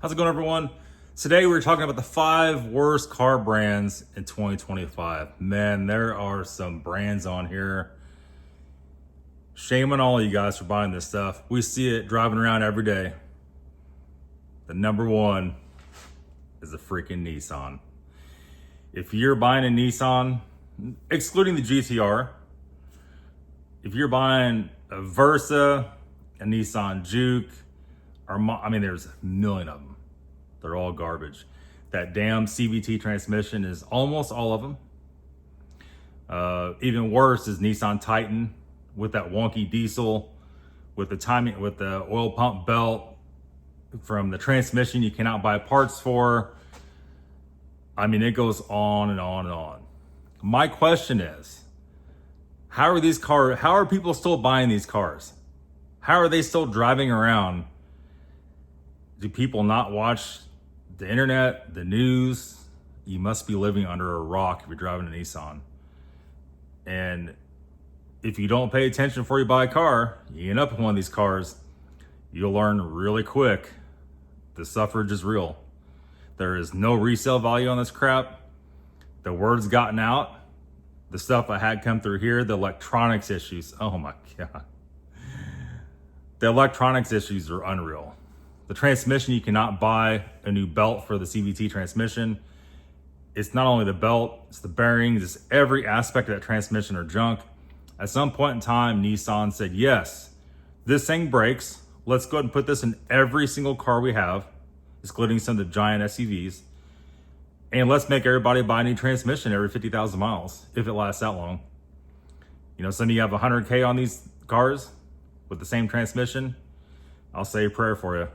How's it going, everyone? Today we're talking about the 5 worst car brands in 2025. Man, there are some brands on here. Shame on all you guys for buying this stuff. We see it driving around every day. The number one is the freaking Nissan. If you're buying a Nissan, excluding the GTR, if you're buying a Versa, a Nissan Juke, there's a million of them. They're all garbage. That damn CVT transmission is almost all of them. Even worse is Nissan Titan with that wonky diesel, with the timing, with the oil pump belt from the transmission you cannot buy parts for. It goes on and on and on. My question is, how are people still buying these cars? How are they still driving around? Do people not watch the internet, the news? You must be living under a rock if you're driving a Nissan. And if you don't pay attention before you buy a car, you end up with one of these cars, you'll learn really quick the suffrage is real. There is no resale value on this crap. The word's gotten out. The stuff I had come through here, the electronics issues, oh my God. The electronics issues are unreal. The transmission, you cannot buy a new belt for the CVT transmission. It's not only the belt, it's the bearings, it's every aspect of that transmission are junk. At some point in time, Nissan said, yes, this thing breaks. Let's go ahead and put this in every single car we have, excluding some of the giant SUVs. And let's make everybody buy a new transmission every 50,000 miles, if it lasts that long. Some of you have 100K on these cars with the same transmission. I'll say a prayer for you.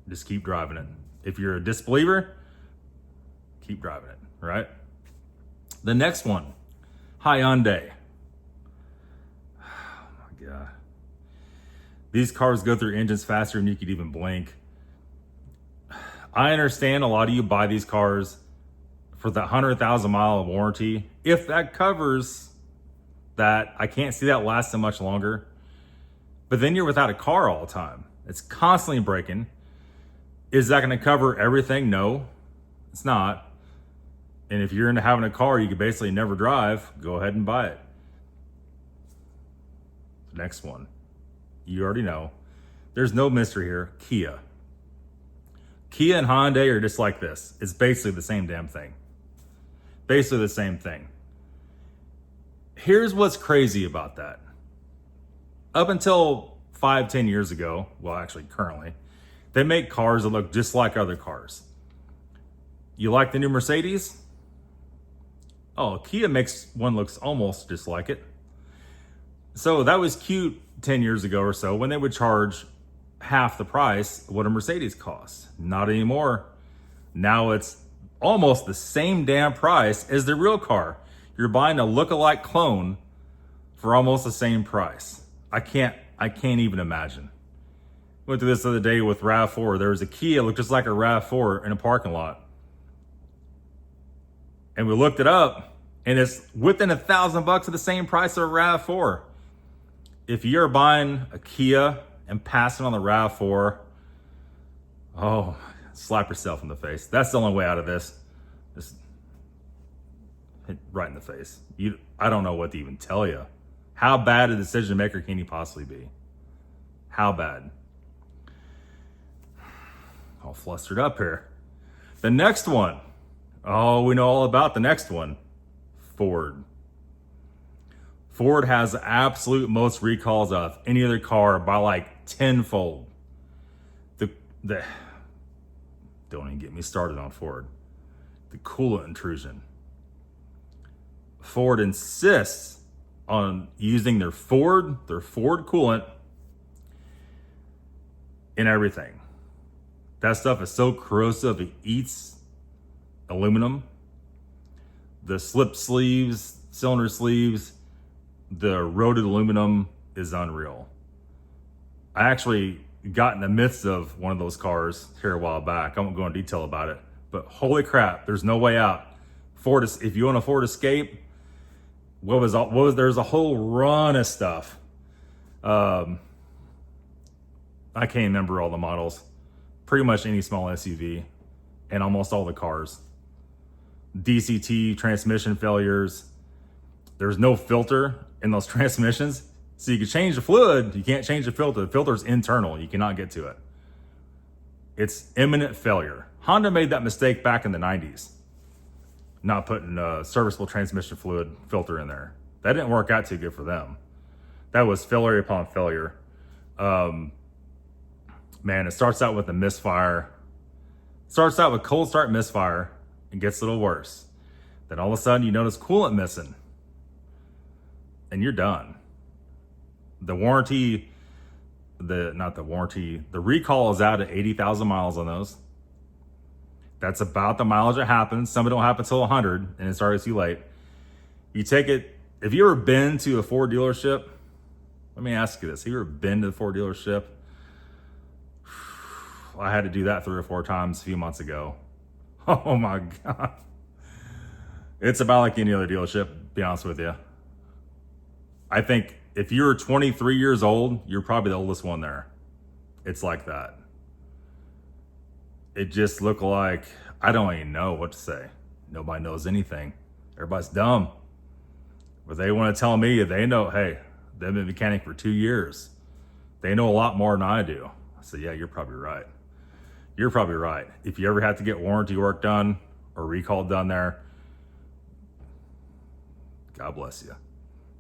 Just keep driving it. If you're a disbeliever, keep driving it, right? The next one, Hyundai. Oh my God. These cars go through engines faster than you could even blink. I understand a lot of you buy these cars for the 100,000 mile warranty. If that covers that, I can't see that lasting much longer. But then you're without a car all the time. It's constantly breaking. Is that going to cover everything? No, it's not. And if you're into having a car you could basically never drive, go ahead and buy it. Next one. You already know. There's no mystery here. Kia. Kia and Hyundai are just like this. It's basically the same damn thing. Basically the same thing. Here's what's crazy about that. Up until 5-10 years ago, well, actually currently, they make cars that look just like other cars. You like the new Mercedes? Oh, Kia makes one looks almost just like it. So that was cute 10 years ago or so when they would charge half the price of what a Mercedes costs. Not anymore. Now it's almost the same damn price as the real car. You're buying a look-alike clone for almost the same price. I can't even imagine. Went through this the other day with RAV4. There was a Kia looked just like a RAV4 in a parking lot. And we looked it up, and it's within $1,000 of the same price of a RAV4. If you're buying a Kia and passing on the RAV4, oh, slap yourself in the face. That's the only way out of this. Just hit right in the face. I don't know what to even tell you. How bad a decision maker can you possibly be? How bad? All flustered up here. The next one. Oh, we know all about the next one. Ford. Ford has the absolute most recalls of any other car by like tenfold. Don't even get me started on Ford. The coolant intrusion. Ford insists on using their Ford coolant in everything. That stuff is so corrosive, it eats aluminum. The slip sleeves, cylinder sleeves, the eroded aluminum is unreal. I actually got in the midst of one of those cars here a while back. I won't go into detail about it, but holy crap, there's no way out. If you own a Ford Escape, there's a whole run of stuff. I can't remember all the models, pretty much any small SUV and almost all the cars. DCT transmission failures. There's no filter in those transmissions. So you can change the fluid, you can't change the filter. The filter's internal, you cannot get to it. It's imminent failure. Honda made that mistake back in the 90s, not putting a serviceable transmission fluid filter in there. That didn't work out too good for them. That was failure upon failure. Man, it starts out with a misfire. Starts out with cold start misfire and gets a little worse. Then all of a sudden you notice coolant missing and you're done. The recall is out at 80,000 miles on those. That's about the mileage that happens. Some of it don't happen until 100 and it's already too late. You take it, if you ever been to a Ford dealership, let me ask you this. Have you ever been to the Ford dealership? I had to do that 3 or 4 times a few months ago. Oh my God. It's about like any other dealership, to be honest with you. I think if you're 23 years old, you're probably the oldest one there. It's like that. It just looked like, I don't even know what to say. Nobody knows anything. Everybody's dumb. But they want to tell me they know, hey, they've been a mechanic for 2 years. They know a lot more than I do. I said, yeah, you're probably right. You're probably right. If you ever have to get warranty work done or recall done there, God bless you.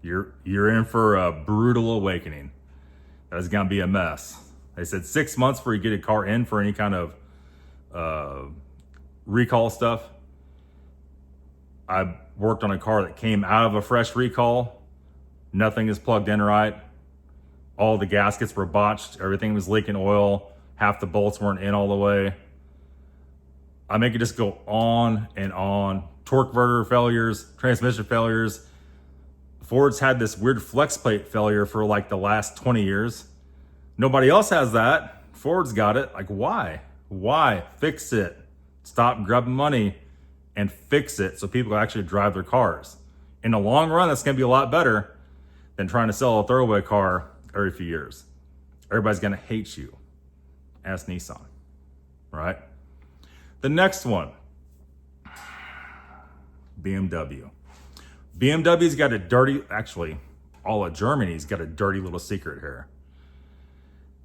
You're in for a brutal awakening. That is gonna be a mess. They said 6 months before you get a car in for any kind of recall stuff. I worked on a car that came out of a fresh recall. Nothing is plugged in right. All the gaskets were botched. Everything was leaking oil. Half the bolts weren't in all the way. I make it just go on and on. Torque converter failures, transmission failures. Ford's had this weird flex plate failure for like the last 20 years. Nobody else has that. Ford's got it. Like, why? Why? Fix it. Stop grabbing money and fix it so people can actually drive their cars. In the long run, that's going to be a lot better than trying to sell a throwaway car every few years. Everybody's going to hate you. Ask Nissan, right? The next one, BMW. BMW's got a dirty, actually, all of Germany's got a dirty little secret here.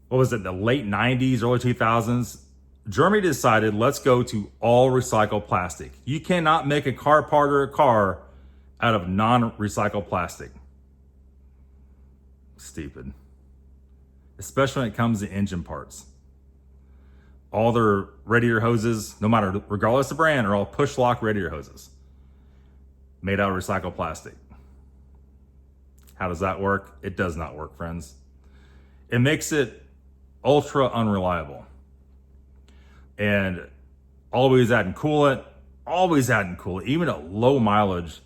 What was it, the late 90s, early 2000s? Germany decided, let's go to all recycled plastic. You cannot make a car part or a car out of non-recycled plastic. Stupid. Especially when it comes to engine parts. All their radiator hoses, no matter, regardless of brand, are all push lock radiator hoses made out of recycled plastic. How does that work? It does not work, friends. It makes it ultra unreliable. And always adding coolant, even at low mileage.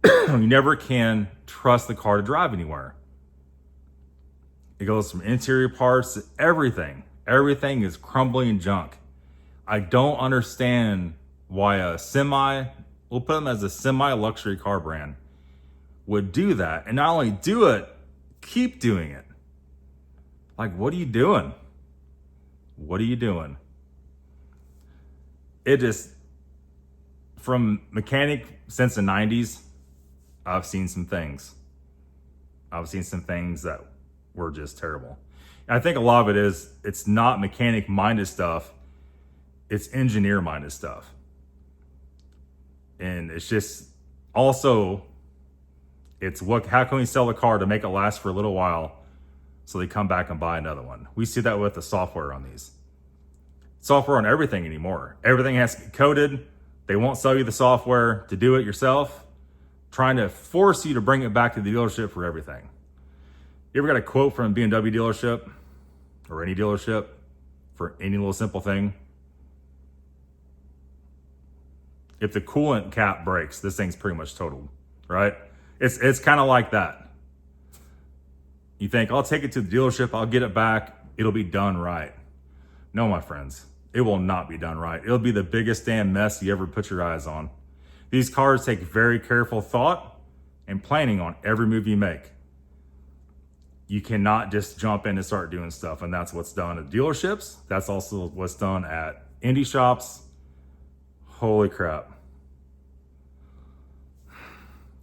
You never can trust the car to drive anywhere. It goes from interior parts to everything. Everything is crumbling junk. I don't understand why a semi, we'll put them as a semi-luxury car brand, would do that. And not only do it, keep doing it. Like, what are you doing? What are you doing? It just, from mechanic since the 90s, I've seen some things. I've seen some things that were just terrible. I think a lot of it is, it's not mechanic-minded stuff, it's engineer-minded stuff. And it's just, also, it's how can we sell a car to make it last for a little while so they come back and buy another one? We see that with the software on these. Software on everything anymore. Everything has to be coded. They won't sell you the software to do it yourself, trying to force you to bring it back to the dealership for everything. You ever got a quote from a BMW dealership or any dealership for any little simple thing? If the coolant cap breaks, this thing's pretty much totaled, right? It's kind of like that. You think, I'll take it to the dealership, I'll get it back, it'll be done right. No, my friends, it will not be done right. It'll be the biggest damn mess you ever put your eyes on. These cars take very careful thought and planning on every move you make. You cannot just jump in and start doing stuff. And that's what's done at dealerships. That's also what's done at indie shops. Holy crap.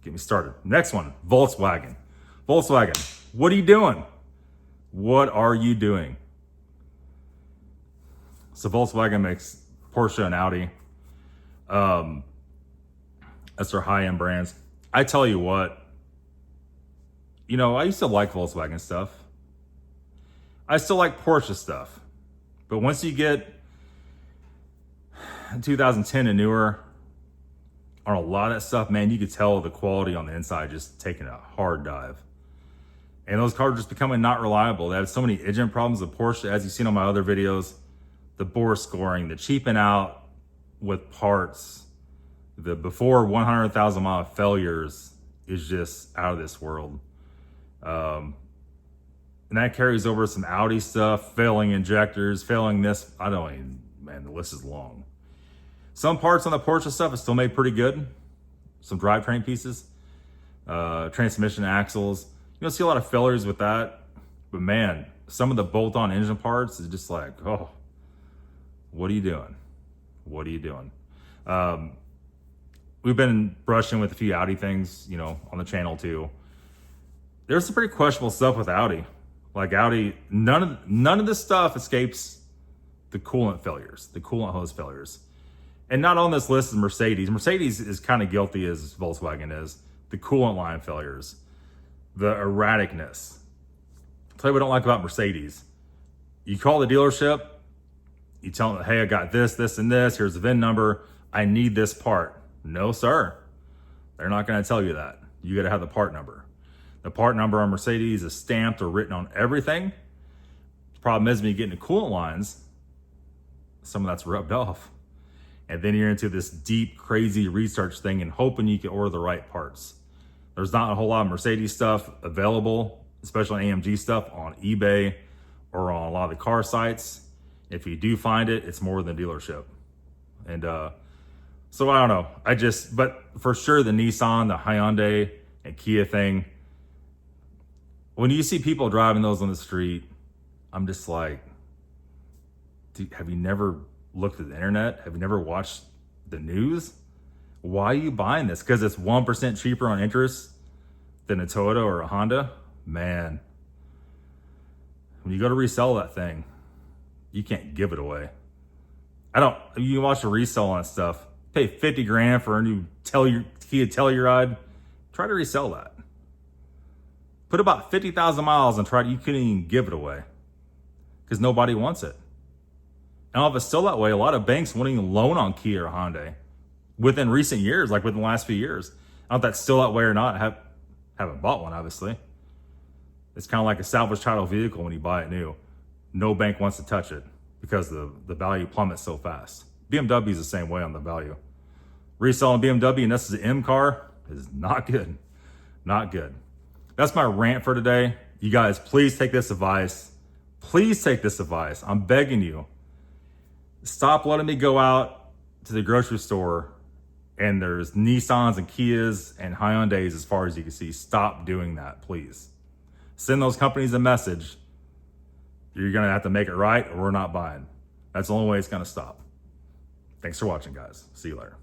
Get me started. Next one, Volkswagen. Volkswagen, what are you doing? What are you doing? So Volkswagen makes Porsche and Audi. That's their high-end brands. I tell you what, I used to like Volkswagen stuff. I still like Porsche stuff. But once you get 2010 and newer, on a lot of that stuff, man, you could tell the quality on the inside just taking a hard dive. And those cars are just becoming not reliable. They have so many engine problems with Porsche, as you've seen on my other videos. The bore scoring, the cheaping out with parts, the before 100,000 mile failures is just out of this world. And that carries over some Audi stuff, failing injectors, failing this. Man, the list is long. Some parts on the Porsche stuff is still made pretty good. Some drivetrain pieces, transmission axles. You don't see a lot of failures with that. But man, some of the bolt-on engine parts is just like, oh, what are you doing? What are you doing? We've been brushing with a few Audi things, on the channel too. There's some pretty questionable stuff with Audi. Like Audi, none of this stuff escapes the coolant failures, the coolant hose failures. And not on this list is Mercedes. Mercedes is kind of guilty as Volkswagen is. The coolant line failures, the erraticness. I'll tell you what I don't like about Mercedes. You call the dealership, you tell them, hey, I got this, this, and this. Here's the VIN number. I need this part. No, sir. They're not going to tell you that. You got to have the part number. The part number on Mercedes is stamped or written on everything. The problem is when you get into coolant lines, some of that's rubbed off. And then you're into this deep, crazy research thing and hoping you can order the right parts. There's not a whole lot of Mercedes stuff available, especially AMG stuff, on eBay or on a lot of the car sites. If you do find it, it's more than dealership. And so I don't know. But for sure, the Nissan, the Hyundai, and Kia thing, when you see people driving those on the street, I'm just like, dude, have you never looked at the internet? Have you never watched the news? Why are you buying this? Because it's 1% cheaper on interest than a Toyota or a Honda? Man, when you go to resell that thing, you can't give it away. You watch a resell on stuff, pay 50 grand for a new Kia Telluride, try to resell that. Put about 50,000 miles and you couldn't even give it away because nobody wants it. And if it's still that way, a lot of banks won't even loan on Kia or Hyundai within recent years, like within the last few years. I don't know if that's still that way or not. I haven't bought one, obviously. It's kind of like a salvage title vehicle when you buy it new. No bank wants to touch it because the value plummets so fast. BMW is the same way on the value. Reselling BMW, and this is an M car, is not good. Not good. That's my rant for today. You guys, please take this advice. Please take this advice. I'm begging you. Stop letting me go out to the grocery store and there's Nissans and Kias and Hyundais as far as you can see. Stop doing that, please. Send those companies a message. You're going to have to make it right or we're not buying. That's the only way it's going to stop. Thanks for watching, guys. See you later.